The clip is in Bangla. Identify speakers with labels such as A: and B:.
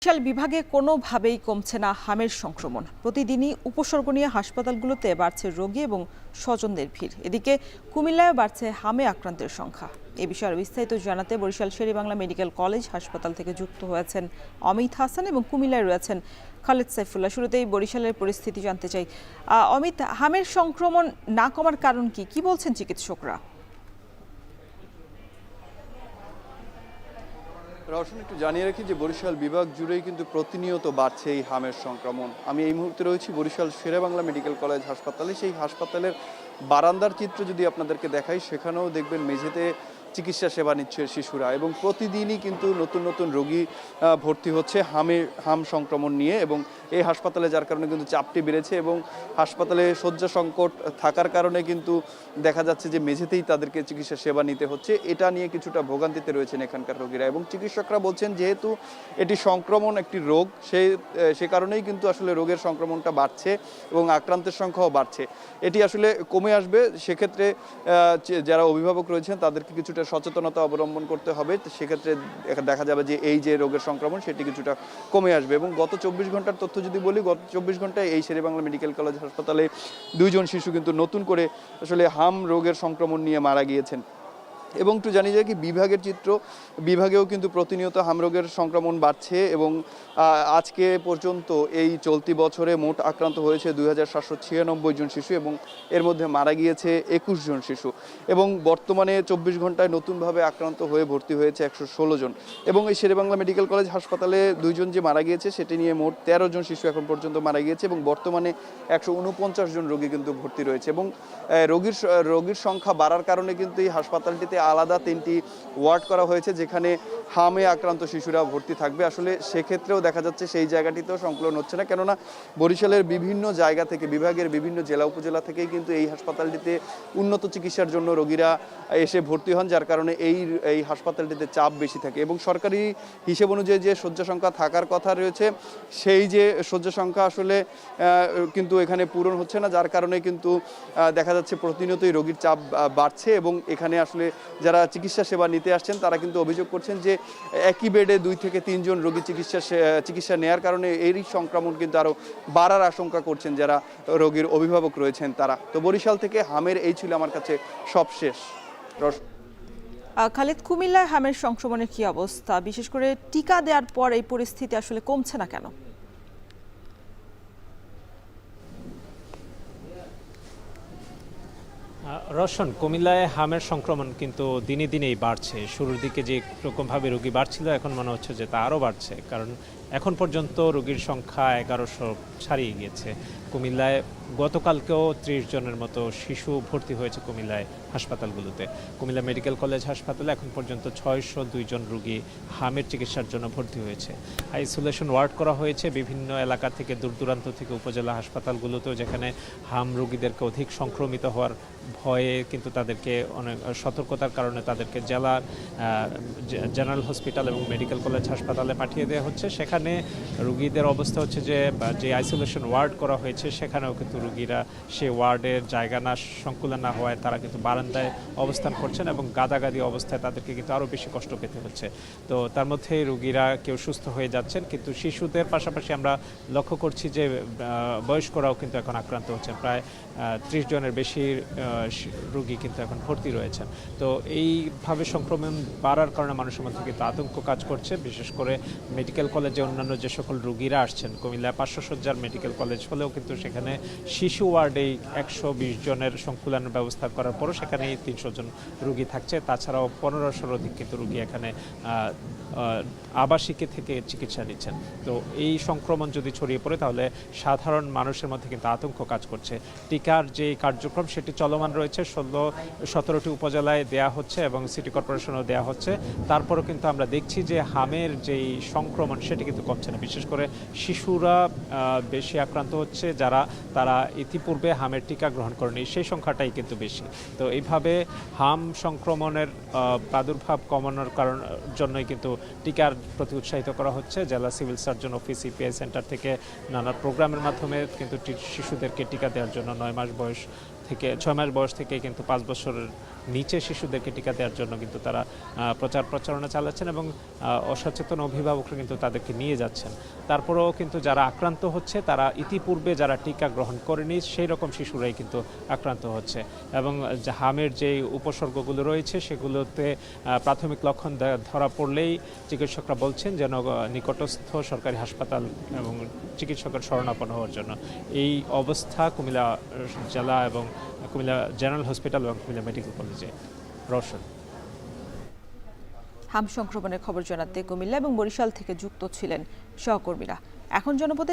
A: বরিশাল বিভাগে কোনোভাবেই কমছে না হামের সংক্রমণ। প্রতিদিনই উপসর্গ নিয়ে হাসপাতালগুলোতে বাড়ছে রোগী এবং স্বজনদের ভিড়। এদিকে কুমিল্লায় বাড়ছে হামে আক্রান্তের সংখ্যা। এ বিষয়ে বিস্তারিত জানাতে বরিশাল শের-ই-বাংলা মেডিকেল কলেজ হাসপাতাল থেকে যুক্ত হয়েছেন অমিত হাসান এবং কুমিল্লায় রয়েছেন খালেদ সাইফুল্লাহ। শুরুতেই বরিশালের পরিস্থিতি জানতে চাই। অমিত, হামের সংক্রমণ না কমার কারণ কি বলছেন চিকিৎসকরা?
B: রওশন, একটু জানিয়ে রাখি যে বরিশাল বিভাগ জুড়েই কিন্তু প্রতিনিয়ত বাড়ছে এই হামের সংক্রমণ। আমি এই মুহূর্তে রয়েছি বরিশাল শের-ই-বাংলা মেডিকেল কলেজ হাসপাতালে। সেই হাসপাতালের বারান্দার চিত্র যদি আপনাদেরকে দেখাই, সেখানেও দেখবেন মেঝেতে চিকিৎসা সেবা নিচ্ছে শিশুরা, এবং প্রতিদিনই কিন্তু নতুন নতুন রোগী ভর্তি হচ্ছে হাম সংক্রমণ নিয়ে, এবং এই হাসপাতালে যার কারণে কিন্তু চাপটি বেড়েছে এবং হাসপাতালে শয্যা সংকট থাকার কারণে কিন্তু দেখা যাচ্ছে যে মেঝেতেই তাদেরকে চিকিৎসা সেবা নিতে হচ্ছে। এটা নিয়ে কিছুটা ভোগান্তিতে রয়েছেন এখানকার রোগীরা, এবং চিকিৎসকরা বলছেন যেহেতু এটি সংক্রমণ একটি রোগ, সে কারণেই কিন্তু আসলে রোগের সংক্রমণটা বাড়ছে এবং আক্রান্তের সংখ্যাও বাড়ছে। এটি আসলে কমে আসবে। সেক্ষেত্রে যারা অভিভাবক রয়েছেন তাদেরকে কিছুটা সচেতনতা অবলম্বন করতে হবে। সেক্ষেত্রে দেখা যাবে যে এই যে রোগের সংক্রমণ সেটি কিছুটা কমে আসবে। এবং গত 24 ঘন্টার তথ্য যদি বলি, গত 24 ঘন্টায় এই শের-ই-বাংলা মেডিকেল কলেজ হাসপাতালে 2 জন শিশু কিন্তু নতুন করে আসলে হাম রোগের সংক্রমণ নিয়ে মারা গিয়েছেন। এবং একটু জানিয়ে যায় কি বিভাগের চিত্র, বিভাগেও কিন্তু প্রতিনিয়ত হামরোগের সংক্রমণ বাড়ছে, এবং আজকে পর্যন্ত এই চলতি বছরে মোট আক্রান্ত হয়েছে 2796 জন শিশু, এবং এর মধ্যে মারা গিয়েছে 21 জন শিশু। এবং বর্তমানে 24 ঘন্টায় নতুনভাবে আক্রান্ত হয়ে ভর্তি হয়েছে 116 জন। এবং এই শের-ই-বাংলা মেডিকেল কলেজ হাসপাতালে 2 জন যে মারা গিয়েছে সেটি নিয়ে মোট 13 জন শিশু এখন পর্যন্ত মারা গিয়েছে, এবং বর্তমানে 149 জন রোগী কিন্তু ভর্তি রয়েছে। এবং রোগীর সংখ্যা বাড়ার কারণে কিন্তু এই হাসপাতালটিতে আলাদা 3টি ওয়ার্ড করা হয়েছে, যেখানে হামে আক্রান্ত শিশুরা ভর্তি থাকবে। আসলে সেক্ষেত্রেও দেখা যাচ্ছে সেই জায়গাটিতেও সংকলন হচ্ছে না, কেননা বরিশালের বিভিন্ন জায়গা থেকে, বিভাগের বিভিন্ন জেলা উপজেলা থেকেই কিন্তু এই হাসপাতালটিতে উন্নত চিকিৎসার জন্য রোগীরা এসে ভর্তি হন, যার কারণে এই হাসপাতালটিতে চাপ বেশি থাকে। এবং সরকারি হিসেব অনুযায়ী যে শয্যা সংখ্যা থাকার কথা রয়েছে, সেই যে শয্যা সংখ্যা আসলে কিন্তু এখানে পূরণ হচ্ছে না, যার কারণে কিন্তু দেখা যাচ্ছে প্রতিনিয়তই রোগীর চাপ বাড়ছে। এবং এখানে আসলে যারা চিকিৎসা সেবা নিতে আসছেন তারা কিন্তু অভিযোগ করছেন যে একই বেডে 2 থেকে 3 জন রোগী চিকিৎসা নেওয়ার কারণে এই সংক্রমণ কিন্তু আরও বাড়ার আশঙ্কা করছেন যারা রোগীর অভিভাবক রয়েছেন তারা। তো বরিশাল থেকে হামের এই ছিল আমার কাছে সবশেষ।
A: খালেদ, কুমিল্লায় হামের সংক্রমণের কি অবস্থা? বিশেষ করে টিকা দেওয়ার পর এই পরিস্থিতি আসলে কমছে না কেন?
C: রওশন, কুমিল্লায় হামের সংক্রমণ কিন্তু দিনে দিনেই বাড়ছে। শুরুর দিকে যে রকমভাবে রোগী বাড়ছিল, এখন মনে হচ্ছে যে তা আরও বাড়ছে, কারণ এখন পর্যন্ত রোগীর সংখ্যা 1100 ছাড়িয়ে গিয়েছে। কুমিল্লায় গতকালকেও 30 জনের মতো শিশু ভর্তি হয়েছে কুমিল্লায় হাসপাতালগুলোতে। কুমিল্লা মেডিকেল কলেজ হাসপাতালে এখন পর্যন্ত 602 জন রোগী হামের চিকিৎসার জন্য ভর্তি হয়েছে। আইসোলেশন ওয়ার্ড করা হয়েছে বিভিন্ন এলাকা থেকে, দূর দূরান্ত থেকে উপজেলা হাসপাতালগুলোতেও, যেখানে হাম রোগীদেরকে অধিক সংক্রমিত হওয়ার ভয়ে কিন্তু তাদেরকে অনেক সতর্কতার কারণে তাদেরকে জেলার জেনারেল হসপিটাল এবং মেডিকেল কলেজ হাসপাতালে পাঠিয়ে দেওয়া হচ্ছে। সেখানে রোগীদের অবস্থা হচ্ছে যে আইসোলেশন ওয়ার্ড করা হয়েছে সেখানেও কিন্তু রোগীরা সে ওয়ার্ডের জায়গা না সংকুলন না হওয়ায় তারা কিন্তু বারান্দায় অবস্থান করছেন, এবং গাদাগাদি অবস্থায় তাদেরকে কিন্তু আরও বেশি কষ্ট পেতে হচ্ছে। তো তার মধ্যে রোগীরা কেউ সুস্থ হয়ে যাচ্ছেন, কিন্তু শিশুদের পাশাপাশি আমরা লক্ষ্য করছি যে বয়স্করাও কিন্তু এখন আক্রান্ত হচ্ছেন। প্রায় 30 জনের বেশি রোগী কিন্তু এখন ভর্তি রয়েছেন। তো এইভাবে সংক্রমণ বাড়ার কারণে মানুষের মধ্যে কিন্তু আতঙ্ক কাজ করছে। বিশেষ করে মেডিকেল কলেজে অন্যান্য যে সকল রোগীরা আসছেন, কুমিল্লায় 500 শয্যার মেডিকেল কলেজ হলেও কিন্তু সেখানে শিশু ওয়ার্ডেই 120 জনের সংকুলানের ব্যবস্থা করার পরও সেখানেই 300 জন রোগী থাকছে। তাছাড়াও 1500 অধিক কিন্তু রোগী এখানে আবাসিকে থেকে চিকিৎসা নিচ্ছেন। তো এই সংক্রমণ যদি ছড়িয়ে পড়ে তাহলে সাধারণ মানুষের মধ্যে কিন্তু আতঙ্ক কাজ করছে। টিকার যে কার্যক্রম সেটি চলমান রয়েছে, 17টি উপজেলায় দেয়া হচ্ছে এবং সিটি কর্পোরেশনও দেয়া হচ্ছে। তারপরেও কিন্তু আমরা দেখছি যে হামের যেই সংক্রমণ সেটি কিন্তু কমছে না। বিশেষ করে শিশুরা বেশি আক্রান্ত হচ্ছে, তারা ইতিপূর্বে হামের টিকা গ্রহণ করেনি, সেই সংখ্যাটাই কিন্তু বেশি। তো এইভাবে হাম সংক্রমণের প্রাদুর্ভাব কমানোর জন্যই কিন্তু টিকার প্রতি উৎসাহিত করা হচ্ছে। জেলা civil surgeon office, EPI centre থেকে নানা প্রোগ্রামের মাধ্যমে কিন্তু শিশুদেরকে টিকা দেওয়ার জন্য 9 মাস বয়স থেকে 6 মাস বয়স থেকে কিন্তু 5 বছরের নিচে শিশুদেরকে টিকা দেওয়ার জন্য কিন্তু তারা প্রচারণা চালাচ্ছেন এবং অসচেতন অভিভাবকরা কিন্তু তাদেরকে নিয়ে যাচ্ছেন। তারপরেও কিন্তু যারা আক্রান্ত হচ্ছে তারা ইতিপূর্বে যারা টিকা গ্রহণ করেনি সেই রকম শিশুরাই কিন্তু আক্রান্ত হচ্ছে এবং হামের যে উপসর্গগুলো রয়েছে সেগুলোতে প্রাথমিক লক্ষণ ধরা পড়লেই চিকিৎসকরা বলছেন যেন নিকটস্থ সরকারি হাসপাতাল এবং চিকিৎসকের শরণাপন্ন হওয়ার জন্য। এই অবস্থা কুমিল্লা জেলা এবং কুমিল্লা জেনারেল হসপিটাল এবং কুমিল্লা মেডিকেল কলেজে। রওশন।
A: হাম সংক্রমণের খবর জানাতে কুমিল্লা এবং বরিশাল থেকে যুক্ত ছিলেন সহকর্মীরা। এখন জনপদের